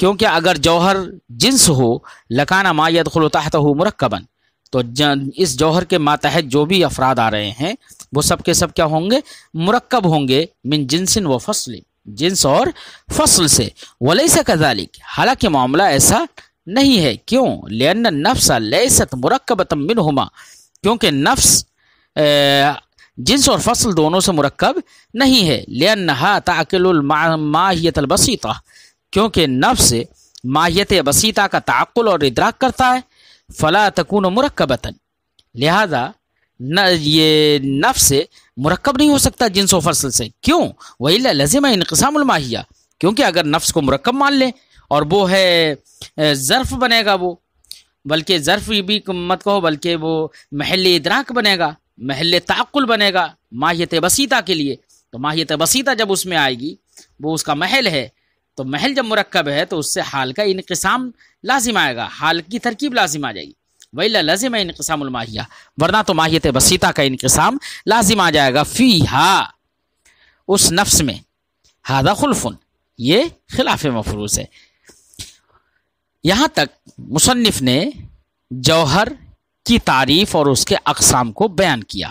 کیونکہ اگر جوہر جنس ہو لکانا ما یدخل تحتہ مرکبا، تو اس جوہر کے ماتحت جو بھی افراد آ رہے ہیں وہ سب کے سب کیا ہوں گے؟ مرکب ہوں گے، من جنس و فصل، جنس اور فصل سے۔ ولیس کذالک، حالانکہ معاملہ ایسا نہیں ہے۔ کیوں؟ لأن النفس لیست مرکبۃ منہما، کیونکہ نفس جنس اور فصل دونوں سے مرکب نہیں ہے۔ لأنہا تعقل الماہیۃ البسیطہ، کیونکہ نفس ماہیت بسیطہ کا تعقل اور ادراک کرتا ہے۔ فلا تکون مرکبۃ، لہذا یہ نفس مرکب نہیں ہو سکتا جنس و فصل سے۔ کیوں؟ وإلا لزم انقسام الماہیہ، کیونکہ اگر نفس کو مرکب مان لیں اور وہ ہے ظرف بنے گا، وہ بلکہ ظرف بھی مت کہو، بلکہ وہ محل ادراک بنے گا، محل تعقل بنے گا ماہیت بسیطہ کے لیے، تو ماہیت بسیطہ جب اس میں آئے گی، وہ اس کا محل ہے، تو محل جب مرکب ہے تو اس سے حال کا انقسام لازم آئے گا، حال کی ترکیب لازم آ جائے گی۔ وَإِلَّا لَزِمَ انقسام الماہیہ، ورنہ تو ماہیت بسیطہ کا انقسام لازم آ جائے گا فیہا، اس نفس میں۔ ہذا خلف، یہ خلاف مفروض ہے۔ یہاں تک مصنف نے جوہر کی تعریف اور اس کے اقسام کو بیان کیا۔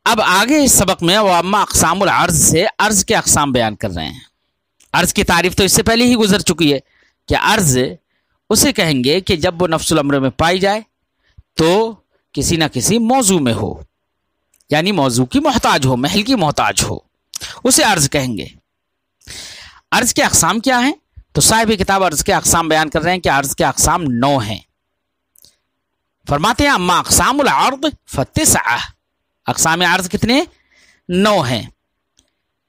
اب آگے اس سبق میں وہ اما اقسام العرض سے عرض کے اقسام بیان کر رہے ہیں۔ عرض کی تعریف تو اس سے پہلے ہی گزر چکی ہے کہ عرض اسے کہیں گے کہ جب وہ نفس الامر میں پائی جائے تو کسی نہ کسی موضوع میں ہو، یعنی موضوع کی محتاج ہو، محل کی محتاج ہو، اسے عرض کہیں گے۔ عرض کے اقسام کیا ہیں؟ تو صاحب کتاب عرض کے اقسام بیان کر رہے ہیں کہ عرض کے اقسام 9 ہیں۔ فرماتے ہیں اما اقسام العرض فتسعہ، اقسام عرض کتنے؟ 9 ہیں۔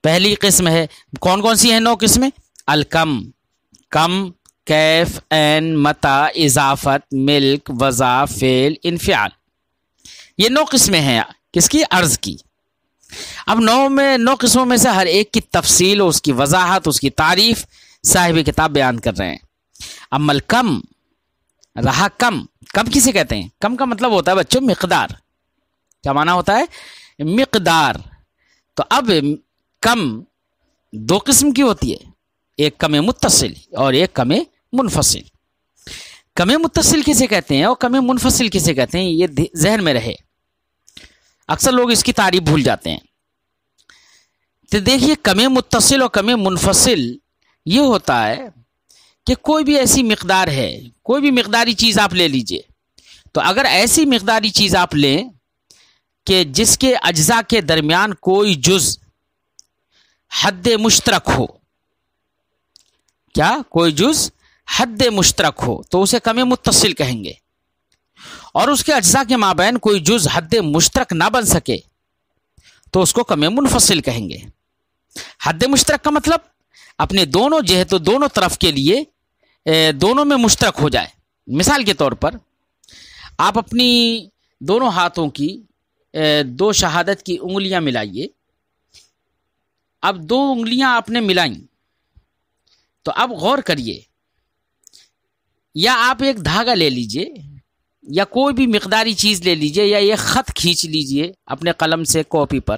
پہلی قسم ہے، کون کون سی ہیں 9 قسمیں؟ الکم، کم، کیف، عین، متا، اضافت، ملک، وضع، فعل، انفعال، یہ 9 قسمیں ہیں کس کی؟ عرض کی۔ اب 9 قسموں میں سے ہر ایک کی تفصیل، اس کی وضاحت، اس کی تعریف صاحب کتاب بیان کر رہے ہیں۔ اما الکم، رہا کم، کم کسے کہتے ہیں؟ کم کا مطلب ہوتا ہے بچوں مقدار۔ کیا معنی ہوتا ہے؟ مقدار۔ تو اب کم 2 قسم کی ہوتی ہے، ایک کم متصل اور ایک کم منفصل۔ کم متصل کسے کہتے ہیں اور کم منفصل کسے کہتے ہیں، یہ ذہن میں رہے، اکثر لوگ اس کی تعریف بھول جاتے ہیں۔ تو دیکھیے کم متصل اور کم منفصل یہ ہوتا ہے کہ کوئی بھی ایسی مقدار ہے، کوئی بھی مقداری چیز آپ لے لیجئے، تو اگر ایسی مقداری چیز آپ لیں کہ جس کے اجزاء کے درمیان کوئی جز حد مشترک ہو، کیا کوئی جز حد مشترک ہو، تو اسے کم متصل کہیں گے، اور اس کے اجزاء کے مابین کوئی جز حد مشترک نہ بن سکے تو اس کو کم منفصل کہیں گے۔ حد مشترک کا مطلب اپنے دونوں جہتوں، دونوں طرف کے لیے دونوں میں مشترک ہو جائے۔ مثال کے طور پر آپ اپنی دونوں ہاتھوں کی 2 شہادت کی انگلیاں ملائیے۔ اب 2 انگلیاں آپ نے ملائیں تو اب غور کریے، یا آپ ایک دھاگا لے لیجئے یا کوئی بھی مقداری چیز لے لیجئے یا ایک خط کھینچ لیجئے اپنے قلم سے کاپی پر،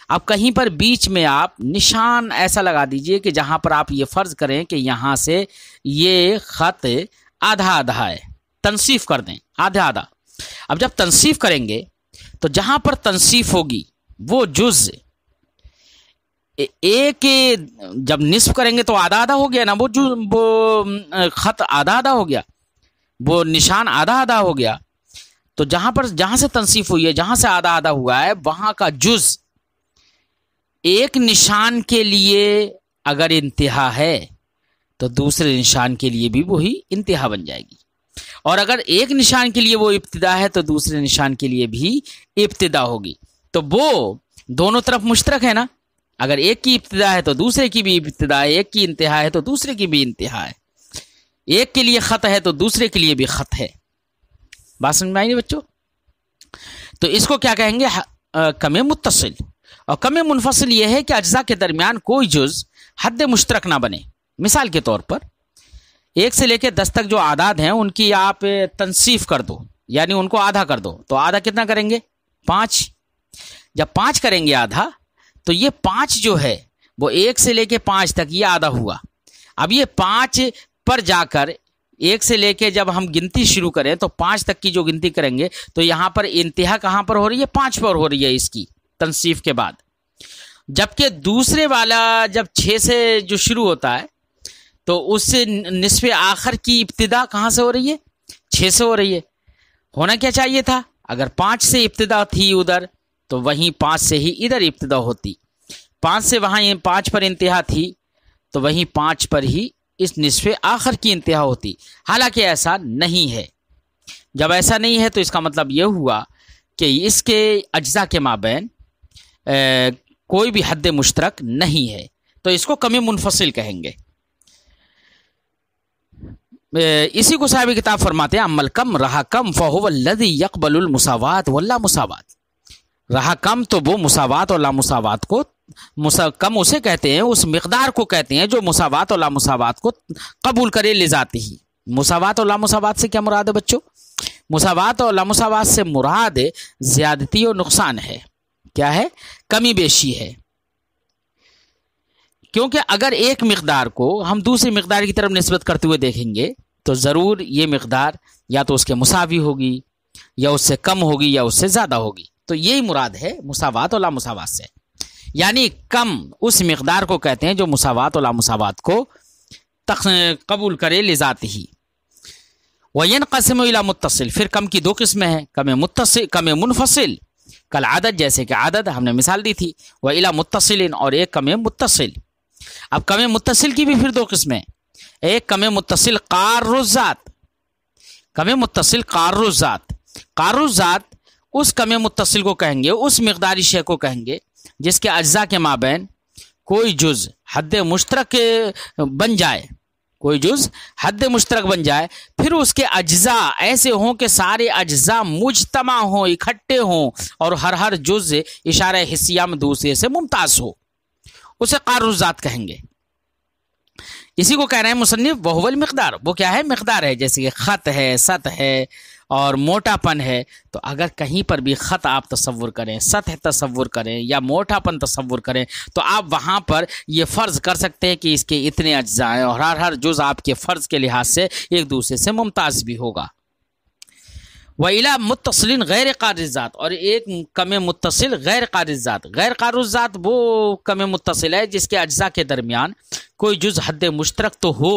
اب کہیں پر بیچ میں آپ نشان ایسا لگا دیجئے کہ جہاں پر آپ یہ فرض کریں کہ یہاں سے یہ خط آدھا آدھا ہے، تنصیف کر دیں آدھا آدھا۔ اب جب تنصیف کریں گے تو جہاں پر تنصیف ہوگی وہ جز ایک، جب نصف کریں گے تو آدھا آدھا ہو گیا نا، وہ خط آدھا آدھا ہو گیا، وہ نشان آدھا آدھا ہو گیا۔ تو جہاں سے تنصیف ہوئی ہے، جہاں سے آدھا آدھا ہوا ہے، وہاں کا جز ایک نشان کے لیے اگر انتہا ہے تو دوسرے نشان کے لیے بھی وہی انتہا بن جائے گی، اور اگر ایک نشان کے لیے وہ ابتدا ہے تو دوسرے نشان کے لیے بھی ابتدا ہوگی۔ تو وہ دونوں طرف مشترک ہے نا، اگر ایک کی ابتدا ہے تو دوسرے کی بھی ابتدا ہے، ایک کی انتہا ہے تو دوسرے کی بھی انتہا ہے، ایک کے لیے خط ہے تو دوسرے کے لیے بھی خط ہے۔ بات سمجھ میں آئی نہیں بچوں؟ تو اس کو کیا کہیں گے؟ کم متصل۔ اور کم منفصل یہ ہے کہ اجزاء کے درمیان کوئی جز حد مشترک نہ بنے۔ مثال کے طور پر 1 سے لے کے 10 تک جو اعداد ہیں ان کی آپ تنصیف کر دو، یعنی ان کو آدھا کر دو، تو آدھا کتنا کریں گے؟ 5۔ جب 5 کریں گے آدھا، تو یہ 5 جو ہے وہ 1 سے لے کے 5 تک یہ آدھا ہوا. اب یہ 5 پر جا کر 1 سے لے کے جب ہم گنتی شروع کریں تو 5 تک کی جو گنتی کریں گے تو یہاں پر انتہا کہاں پر ہو رہی ہے؟ 5 پر ہو رہی ہے اس کی تنصیف کے بعد. جبکہ دوسرے والا جب 6 سے جو شروع ہوتا ہے تو اس سے نصف آخر کی ابتدا کہاں سے ہو رہی ہے؟ 6 سے ہو رہی ہے. ہونا کیا چاہیے تھا؟ اگر 5 سے ابتدا تھی ادھر تو وہیں 5 سے ہی ادھر ابتدا ہوتی. 5 سے وہاں 5 پر انتہا تھی تو وہیں 5 پر ہی اس نصف آخر کی انتہا ہوتی. حالانکہ ایسا نہیں ہے. جب ایسا نہیں ہے تو اس کا مطلب یہ ہوا کہ اس کے اجزاء کے مابین کوئی بھی حد مشترک نہیں ہے، تو اس کو کم منفصل کہیں گے. اسی کو صاحب کتاب فرماتے ہیں عمل کم رہا کم فہو الذی یقبل المساوات واللا مساوات. رہا کم تو وہ مساوات اور لا مساوات کو کم اسے کہتے ہیں، اس مقدار کو کہتے ہیں جو مساوات اور لا مساوات کو قبول کرے لذاتی ہی. مساوات اور لا مساوات سے کیا مراد ہے بچوں؟ مساوات اور لا مساوات سے مراد زیادتی اور نقصان ہے. کیا ہے؟ کمی بیشی ہے. کیونکہ اگر ایک مقدار کو ہم دوسری مقدار کی طرف نسبت کرتے ہوئے دیکھیں گے تو ضرور یہ مقدار یا تو اس کے مساوی ہوگی یا اس سے کم ہوگی یا اس سے زیادہ ہوگی. تو یہی مراد ہے مساوات اور لا مساوات سے. یعنی کم اس مقدار کو کہتے ہیں جو مساوات اور لا مساوات کو قبول کرے لذات ہی. وَيَنْقَسِمُ إِلَى متصل. پھر کم کی 2 قسمیں ہیں، کم متصل کم منفصل. کل عدد جیسے کہ عدد ہم نے مثال دی تھی. وَإِلَى متصل اور ایک کم متصل. اب کم متصل کی بھی پھر 2 قسمیں. ایک کم متصل قار الذات. کم متصل قار الذات. قار الذات اس کم متصل کو کہیں گے، اس مقداری شے کو کہیں گے جس کے اجزاء کے مابین کوئی جز حد مشترک بن جائے. کوئی جز حد مشترک بن جائے، پھر اس کے اجزاء ایسے ہوں کہ سارے اجزاء مجتمع ہوں، اکٹھے ہوں، اور ہر جز اشارہ حسیہ میں دوسرے سے ممتاز ہو. اسے قار الذات کہیں گے. اسی کو کہہ رہے ہیں مصنف وہو المقدار. وہ کیا ہے؟ مقدار ہے. جیسے کہ خط ہے، سطح ہے اور موٹا پن ہے. تو اگر کہیں پر بھی خط آپ تصور کریں، سطح تصور کریں یا موٹا پن تصور کریں تو آپ وہاں پر یہ فرض کر سکتے ہیں کہ اس کے اتنے اجزاء ہیں اور ہر جز آپ کے فرض کے لحاظ سے ایک دوسرے سے ممتاز بھی ہوگا. وَإِلَى متصل غیر قار الذات. اور ایک کم متصل غیر قار الذات. غیر قار الذات وہ کم متصل ہے جس کے اجزاء کے درمیان کوئی جز حد مشترک تو ہو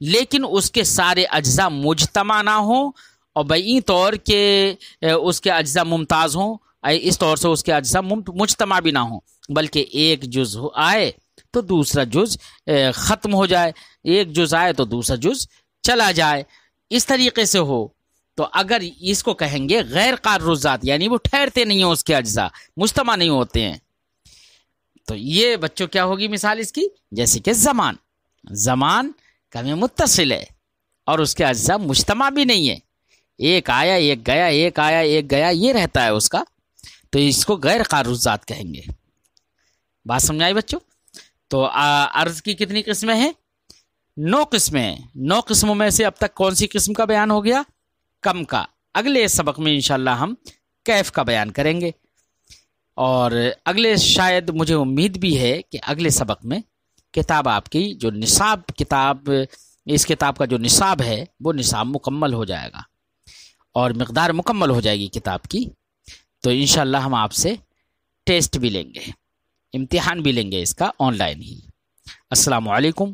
لیکن اس کے سارے اجزاء مجتمع نہ ہوں اور بئی طور کے اس کے اجزاء ممتاز ہوں، اس طور سے اس کے اجزاء مجتمع بھی نہ ہوں، بلکہ ایک جز آئے تو دوسرا جز ختم ہو جائے، ایک جز آئے تو دوسرا جز چلا جائے. اس طریقے سے ہو تو اگر اس کو کہیں گے غیر قار الذات، یعنی وہ ٹھہرتے نہیں ہیں، اس کے اجزاء مجتمع نہیں ہوتے ہیں. تو یہ بچوں کیا ہوگی مثال اس کی؟ جیسے کہ زمان کم متصل ہے اور اس کے اجزاء مجتمع بھی نہیں ہے. ایک آیا ایک گیا، ایک آیا ایک گیا، یہ رہتا ہے اس کا. تو اس کو غیر قار الذات کہیں گے. بات سمجھ آئی بچوں؟ تو عرض کی کتنی قسمیں ہیں؟ 9 قسمیں ہیں. 9 قسموں میں سے اب تک کون سی قسم کا بیان ہو گیا؟ کم کا. اگلے سبق میں انشاءاللہ ہم کیف کا بیان کریں گے. اور اگلے شاید مجھے امید بھی ہے کہ اگلے سبق میں کتاب آپ کی جو نصاب کتاب، اس کتاب کا جو نصاب ہے وہ نصاب مکمل ہو جائے گا اور مقدار مکمل ہو جائے گی کتاب کی. تو انشاءاللہ ہم آپ سے ٹیسٹ بھی لیں گے، امتحان بھی لیں گے اس کا آن لائن ہی. السلام علیکم